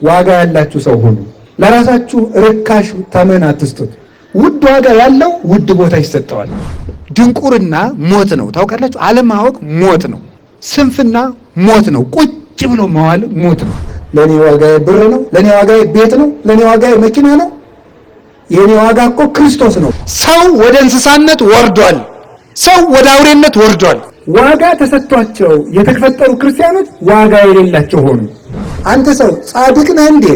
ዋጋ ያላችሁ ሰው ሁኑ። ለራሳችሁ ርካሽ ተመን አትስጡት። ውድ ዋጋ ያለው ውድ ቦታ ይሰጠዋል። ድንቁርና ሞት ነው። ታውቃላችሁ? አለማወቅ ሞት ነው። ስንፍና ሞት ነው። ቁጭ ብሎ መዋል ሞት ነው። ለኔ ዋጋዬ ብር ነው፣ ለኔ ዋጋዬ ቤት ነው፣ ለኔ ዋጋዬ መኪና ነው። የኔ ዋጋ እኮ ክርስቶስ ነው። ሰው ወደ እንስሳነት ወርዷል። ሰው ወደ አውሬነት ወርዷል። ዋጋ ተሰጥቷቸው የተፈጠሩ ክርስቲያኖች ዋጋ የሌላቸው ሆኑ። አንተ ሰው ጻድቅ ነህ እንዴ?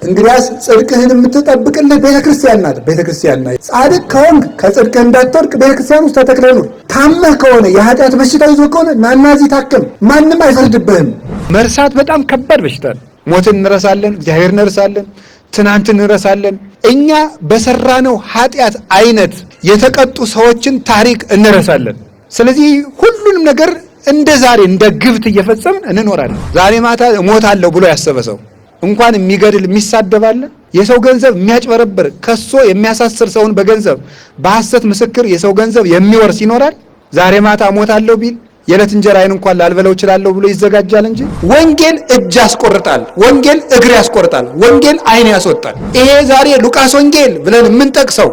እንግዲያስ ጽድቅህን የምትጠብቅልህ ቤተክርስቲያን ናት። ቤተክርስቲያን ናት። ጻድቅ ከሆንክ ከጽድቅህ እንዳትወድቅ ቤተክርስቲያን ውስጥ ተተክለህ ኑር። ታመህ ከሆነ የኃጢአት በሽታ ይዞ ከሆነ ናና እዚህ ታከም። ማንም አይፈርድብህም። መርሳት በጣም ከባድ በሽታ ነው። ሞትን እንረሳለን፣ እግዚአብሔር እንረሳለን፣ ትናንትን እንረሳለን። እኛ በሰራነው ኃጢአት አይነት የተቀጡ ሰዎችን ታሪክ እንረሳለን። ስለዚህ ሁሉንም ነገር እንደ ዛሬ እንደ ግብት እየፈጸምን እንኖራለን። ዛሬ ማታ እሞታለሁ ብሎ ያሰበ ሰው እንኳን የሚገድል የሚሳደባለ፣ የሰው ገንዘብ የሚያጭበረብር ከሶ የሚያሳስር ሰውን በገንዘብ በሐሰት ምስክር የሰው ገንዘብ የሚወርስ ይኖራል። ዛሬ ማታ እሞታለሁ ቢል የዕለት እንጀራዬን እንኳን ላልበለው እችላለሁ ብሎ ይዘጋጃል እንጂ ወንጌል እጅ ያስቆርጣል፣ ወንጌል እግር ያስቆርጣል፣ ወንጌል ዓይን ያስወጣል። ይሄ ዛሬ ሉቃስ ወንጌል ብለን የምንጠቅሰው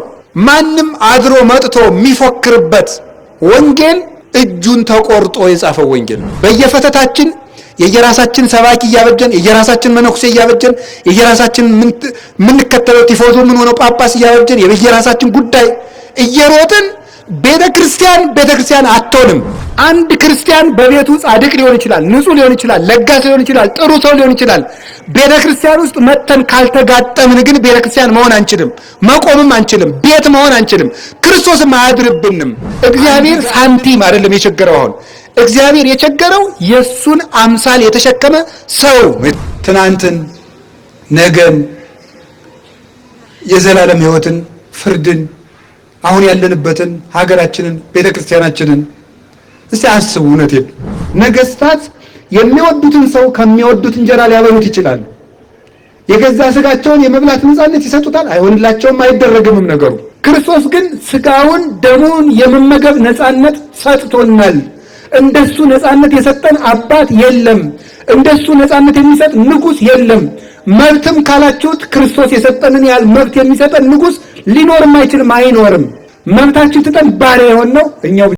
ማንም አድሮ መጥቶ የሚፎክርበት ወንጌል እጁን ተቆርጦ የጻፈው ወንጌል ነው። በየፈተታችን የየራሳችን ሰባኪ እያበጀን የየራሳችን መነኩሴ እያበጀን የየራሳችን ምንከተለው ቲፎዞ ምን ሆነው ጳጳስ እያበጀን የየራሳችን ጉዳይ እየሮጥን ቤተክርስቲያን አትሆንም። አንድ ክርስቲያን በቤቱ ጻድቅ ሊሆን ይችላል፣ ንጹህ ሊሆን ይችላል፣ ለጋስ ሊሆን ይችላል፣ ጥሩ ሰው ሊሆን ይችላል። ቤተክርስቲያን ውስጥ መተን ካልተጋጠምን ግን ቤተክርስቲያን መሆን አንችልም፣ መቆምም አንችልም፣ ቤት መሆን አንችልም፣ ክርስቶስም አያድርብንም። እግዚአብሔር ሳንቲም አይደለም የቸገረው። አሁን እግዚአብሔር የቸገረው የሱን አምሳል የተሸከመ ሰው። ትናንትን፣ ነገን፣ የዘላለም ሕይወትን፣ ፍርድን፣ አሁን ያለንበትን ሀገራችንን፣ ቤተክርስቲያናችንን እስቲ አስቡ። እውነቴን ነገስታት የሚወዱትን ሰው ከሚወዱት እንጀራ ሊያበሉት ይችላሉ። የገዛ ስጋቸውን የመብላት ነፃነት ይሰጡታል። አይሆንላቸውም፣ አይደረግምም ነገሩ። ክርስቶስ ግን ስጋውን ደሙን የመመገብ ነፃነት ሰጥቶናል። እንደሱ ነፃነት የሰጠን አባት የለም። እንደሱ ነፃነት የሚሰጥ ንጉስ የለም። መብትም ካላችሁት ክርስቶስ የሰጠንን ያህል መብት የሚሰጠን ንጉስ ሊኖርም አይችልም፣ አይኖርም። መብታችን ትተን ባሪያ የሆነው እኛው